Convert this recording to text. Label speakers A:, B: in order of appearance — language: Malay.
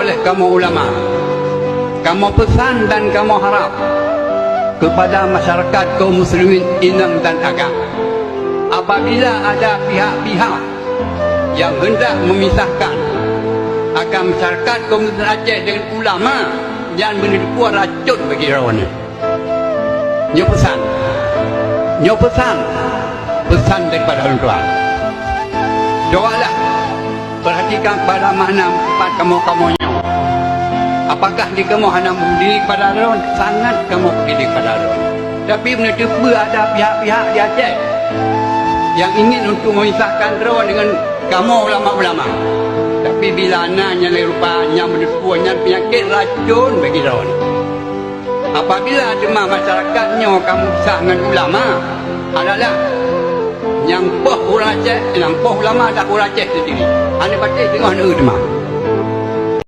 A: oleh kamu ulama, kamu pesan dan kamu harap kepada masyarakat kaum muslimin Inang dan Agam, apabila ada pihak-pihak yang hendak memisahkan akan masyarakat kaum muslimin Aceh dengan ulama, jangan menipu racun bagi rawan. Nyo pesan daripada orang tua. Doalah, perhatikan pada mana tempat kamu-kamunya. Apakah di kamu hanya berdiri kepada rawan? Sangat kamu berdiri kepada rawan. Tapi menitipu ada pihak-pihak di Aceh yang ingin untuk memisahkan rawan dengan kamu ulama-ulama. Tapi bila nanya rupanya menipunya penyakit racun bagi rawan. Apabila cuma masyarakatnya kamu pisah dengan ulama adalah yang poh orang Aceh, yang poh ulama tak orang Aceh sendiri. Ane batik tengok ane demam.